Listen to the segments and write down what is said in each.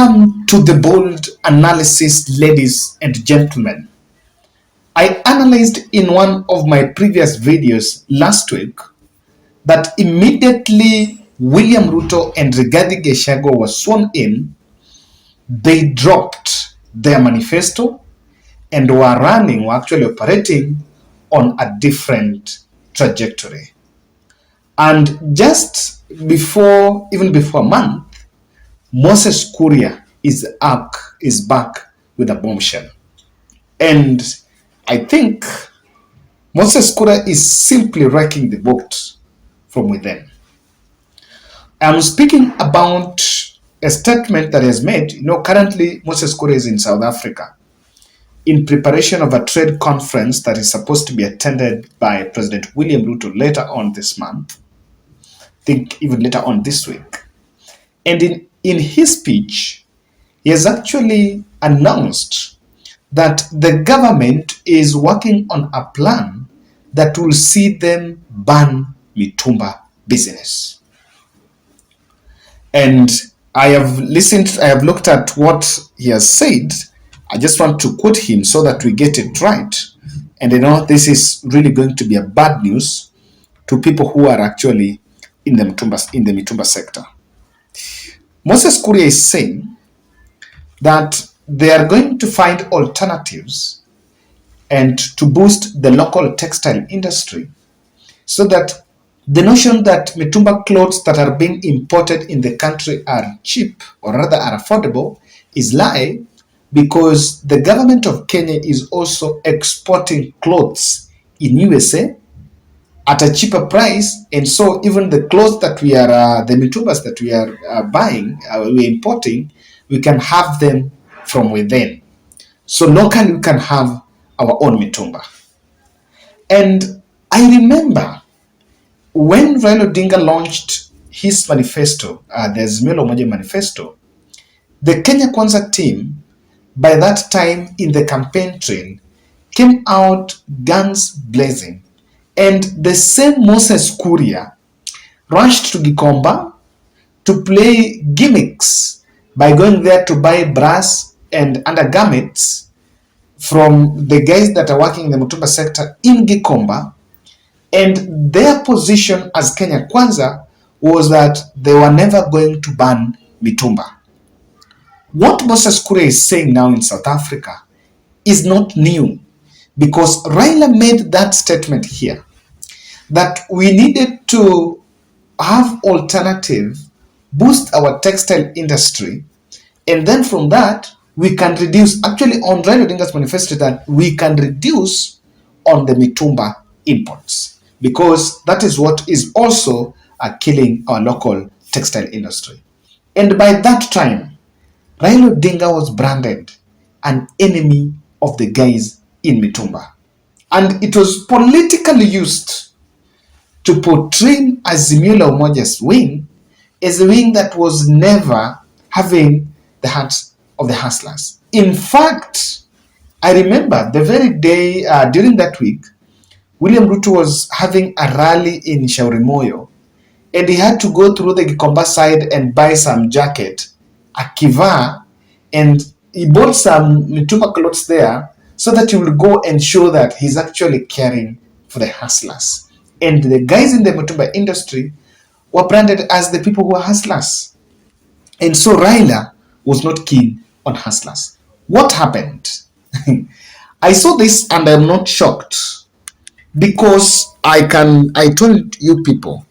Welcome to the bold analysis, ladies and gentlemen. I analyzed in one of my previous videos last week that immediately William Ruto and Rigathi Gachagua were sworn in, they dropped their manifesto and were actually operating on a different trajectory. And just even before a month, Moses Kuria is back with a bombshell. And I think Moses Kuria is simply wrecking the boat from within. I'm speaking about a statement that he has made. Currently Moses Kuria is in South Africa in preparation of a trade conference that is supposed to be attended by President William Ruto later on this month. I think even later on this week. And in his speech, he has actually announced that the government is working on a plan that will see them ban Mitumba business. And I have looked at what he has said. I just want to quote him so that we get it right. And this is really going to be a bad news to people who are actually in the Mitumba sector. Moses Kuria is saying that they are going to find alternatives and to boost the local textile industry so that the notion that Mitumba clothes that are being imported in the country are cheap or rather are affordable is lie, because the government of Kenya is also exporting clothes in USA at a cheaper price, and so even the clothes that we are, the Mitumbas that we are we're importing, we can have them from within. So locally we can have our own Mitumba. And I remember when Raila Odinga launched his manifesto, the Azimio Moja manifesto, the Kenya Kwanza team, by that time in the campaign trail, came out guns blazing. And the same Moses Kuria rushed to Gikomba to play gimmicks by going there to buy brass and undergarments from the guys that are working in the Mitumba sector in Gikomba. And their position as Kenya Kwanza was that they were never going to ban Mitumba. What Moses Kuria is saying now in South Africa is not new, because Raila made that statement here that we needed to have alternative, boost our textile industry, and then from that we can reduce, actually on Raila Odinga's manifesto, that we can reduce on the Mitumba imports, because that is what is also killing our local textile industry. And by that time, Raila Odinga was branded an enemy of the guys in Mitumba. And it was politically used to portray Azimio la Umoja's wing as a wing that was never having the hearts of the hustlers. In fact, I remember the very day during that week, William Ruto was having a rally in Shauri Moyo, and he had to go through the Gikomba side and buy some jacket, a kiva, and he bought some Mitumba clothes there so that he will go and show that he's actually caring for the hustlers. And the guys in the Mitumba industry were branded as the people who are hustlers. And so Raila was not keen on hustlers. What happened? I saw this and I'm not shocked, because I told you people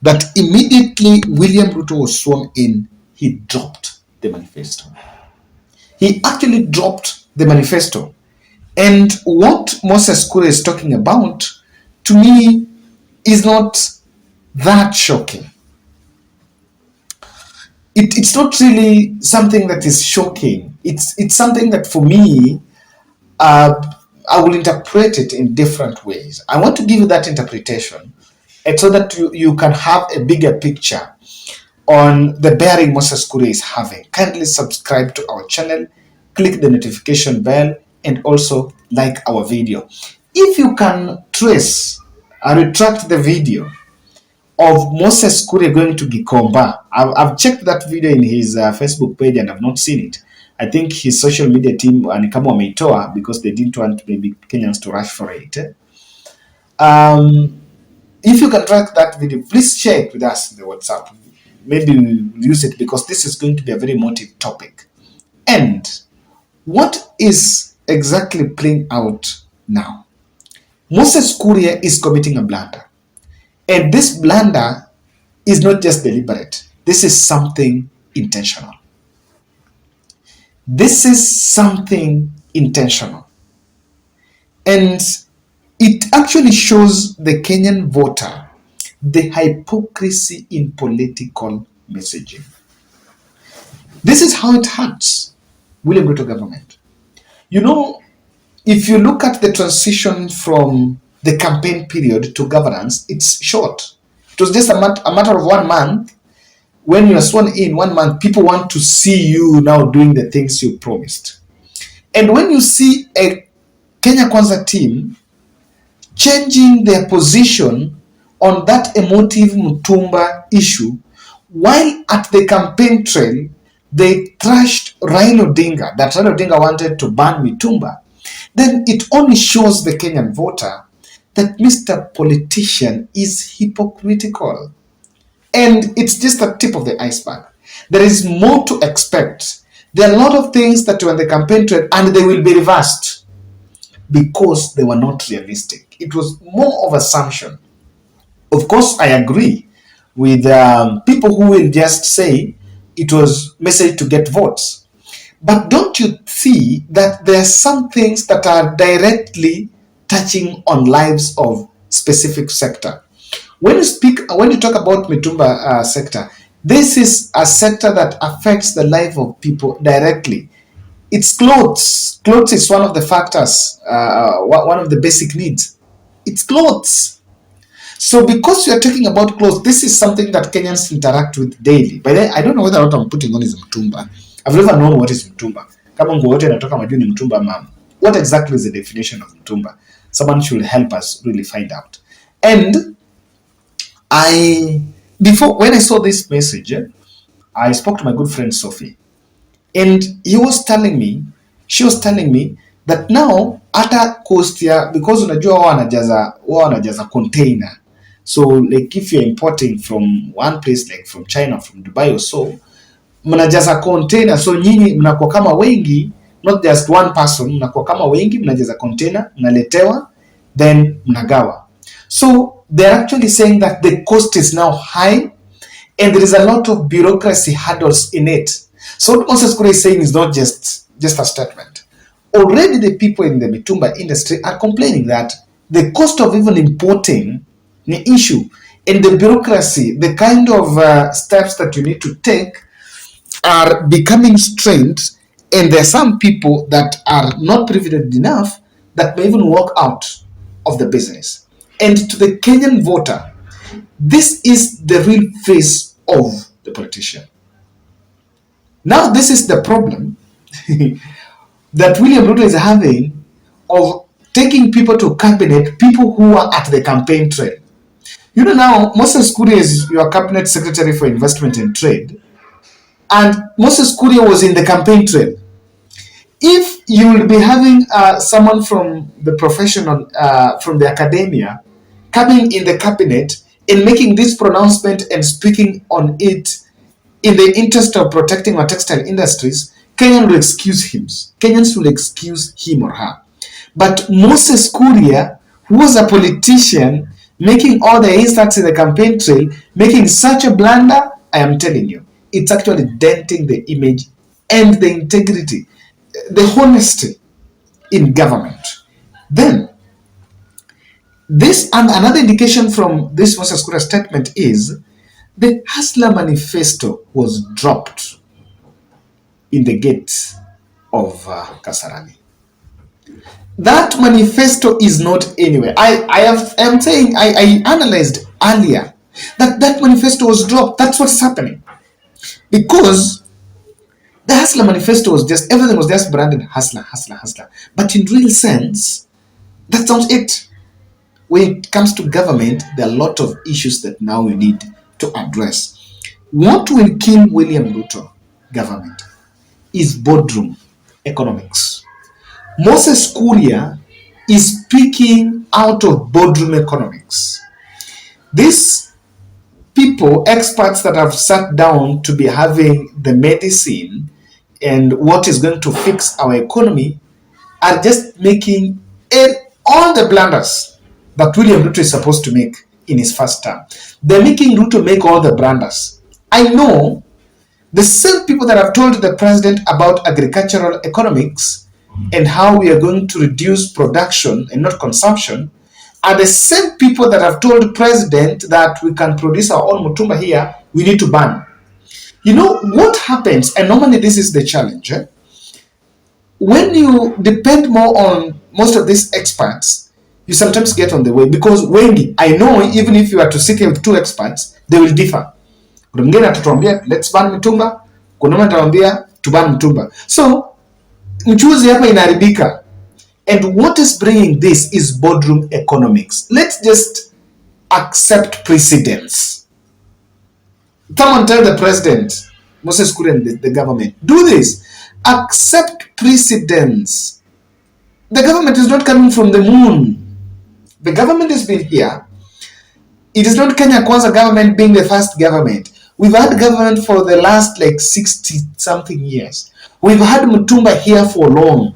that immediately William Ruto was sworn in, he dropped the manifesto. He actually dropped the manifesto. And what Moses Kuria is talking about, to me, is not that shocking. It's not really something that is shocking. It's something that, for me, I will interpret it in different ways. I want to give you that interpretation, and so that you can have a bigger picture on the bearing Moses Kuria is having. Kindly subscribe to our channel, click the notification bell, and also like our video. If you can trace, retract the video, of Moses Kuria going to Gikomba. I've checked that video in his Facebook page and I've not seen it. I think his social media team and kama wameitoa because they didn't want maybe Kenyans to rush for it. If you can track that video, please share it with us in the WhatsApp. Maybe we'll use it because this is going to be a very emotive topic. And what is exactly playing out now? Moses Kuria is committing a blunder. And this blunder is not just deliberate. This is something intentional. This is something intentional. And it actually shows the Kenyan voter the hypocrisy in political messaging. This is how it hurts William Ruto government. You know, if you look at the transition from the campaign period to governance, it's short. It was just a matter of 1 month. When you are sworn in 1 month, people want to see you now doing the things you promised. And when you see a Kenya Kwanza team changing their position on that emotive Mitumba issue, while at the campaign trail, they trashed Raila Odinga, that Raila Odinga wanted to ban Mitumba, then it only shows the Kenyan voter that Mr. Politician is hypocritical. And it's just the tip of the iceberg. There is more to expect. There are a lot of things that were in the campaign trail and they will be reversed because they were not realistic. It was more of assumption. Of course, I agree with people who will just say it was message to get votes. But don't you see that there are some things that are directly touching on lives of specific sector? When you talk about Mitumba sector, this is a sector that affects the life of people directly. It's clothes. Clothes is one of the factors, one of the basic needs. It's clothes. So because you are talking about clothes, this is something that Kenyans interact with daily. But I don't know whether what I'm putting on is Mitumba. I've never known what is Mitumba. Kama nguo yote natoka majuni Mitumba ma'am. What exactly is the definition of Mitumba? Someone should help us really find out. And when I saw this message, I spoke to my good friend Sophie, and she was telling me that now hata cost ya, because unajua wanajaza container, so like if you're importing from one place like from China, from Dubai or so, mnajaza container, so nyinyi mnakuwa kama wengi, not just one person, mnakuwa kama wengi, mnajaza container, mnaletewa, then mnagawa. So they're actually saying that the cost is now high and there is a lot of bureaucracy hurdles in it. So what Moses Kuria is saying is not just a statement. Already the people in the Mitumba industry are complaining that the cost of even importing the issue and the bureaucracy, the kind of steps that you need to take are becoming strained, and there are some people that are not privileged enough that may even walk out of the business. And to the Kenyan voter, this is the real face of the politician. Now, this is the problem that William Ruto is having of taking people to cabinet, people who are at the campaign trail. You know, now Moses Kuria is your cabinet secretary for investment and trade, and Moses Kuria was in the campaign trail. If you will be having someone from the professional, from the academia, coming in the cabinet and making this pronouncement and speaking on it in the interest of protecting our textile industries, Kenyans will excuse him. Kenyans will excuse him or her. But Moses Kuria, who was a politician, making all the inserts in the campaign trail, making such a blunder, I am telling you, it's actually denting the image and the integrity, the honesty in government. Then, this and another indication from this Moses Kuria statement is the Hustler Manifesto was dropped in the gates of Kasarani. That manifesto is not anywhere. I'm saying I analyzed earlier that manifesto was dropped. That's what's happening. Because the Hustler Manifesto was just, everything was just branded hustler. But in real sense, that's not it. when it comes to government, there are a lot of issues that now we need to address. What will kill William Ruto government is boardroom economics. Moses Kuria is speaking out of boardroom economics. These people, experts that have sat down to be having the medicine and what is going to fix our economy, are just making all the blunders that William Ruto is supposed to make in his first term. They're making Ruto make all the blunders. I know the same people that have told the president about agricultural economics and how we are going to reduce production and not consumption are the same people that have told the president that we can produce our own Mitumba here, we need to ban. You know what happens, and normally this is the challenge, when you depend more on most of these experts, you sometimes get on the way, because wengi, I know even if you are to sit here with two experts, they will differ. Kuna mwingine atatuambia let's ban Mitumba, kuna mwingine atatuambia to ban Mitumba. So mchuzi hapa inaharibika. And what is bringing this is boardroom economics. Let's just accept precedents. Someone tell the president, Moses Kuria and the government, do this. Accept precedents. The government is not coming from the moon. The government has been here. It is not Kenya Kwanza government being the first government. We've had government for the last like 60 something years. We've had Mitumba here for long.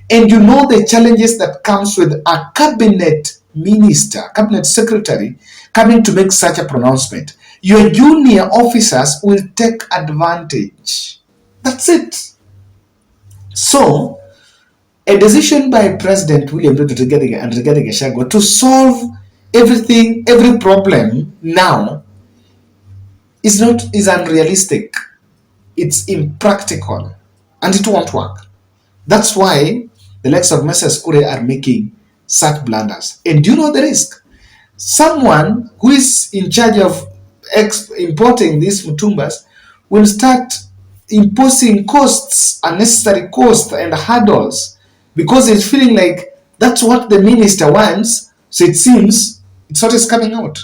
And you know the challenges that comes with a cabinet minister, cabinet secretary coming to make such a pronouncement. Your junior officers will take advantage. That's it. So, a decision by President William Ruto and Rigathi Gachagua to solve everything, every problem now is unrealistic. It's impractical, and it won't work. That's why the likes of Moses Kuria are making such blunders. And do you know the risk? Someone who is in charge of importing these Mitumbas will start imposing costs, unnecessary costs and hurdles, because it's feeling like that's what the minister wants. So it seems it's what is coming out.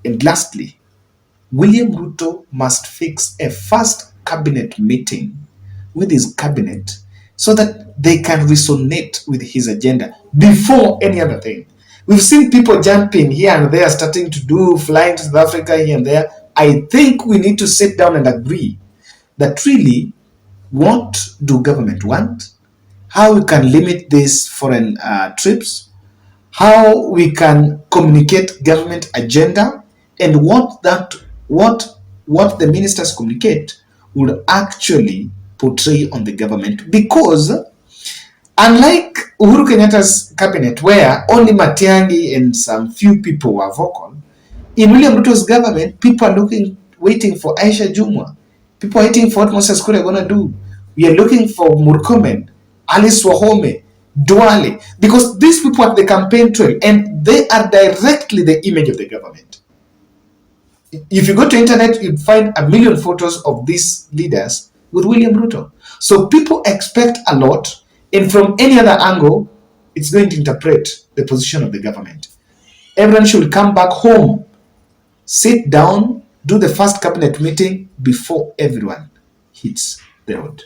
And lastly, William Ruto must fix a first cabinet meeting with his cabinet so that they can resonate with his agenda before any other thing. We've seen people jumping here and there, starting to do flying to South Africa here and there. I think we need to sit down and agree that really, what do government want? How we can limit these foreign trips? How we can communicate government agenda, and what the ministers communicate would actually portray on the government. Because unlike Uhuru Kenyatta's cabinet, where only Matiang'i and some few people were vocal, in William Ruto's government, people are waiting for Aisha Jumwa. People are waiting for what Moses Kuria going to do. We are looking for Murkomen, Alice Wahome, Duale, because these people are the campaign trail, and they are directly the image of the government. If you go to internet, you'd find a million photos of these leaders with William Ruto. So people expect a lot, and from any other angle, it's going to interpret the position of the government. Everyone should come back home, sit down, do the first cabinet meeting before everyone hits the road.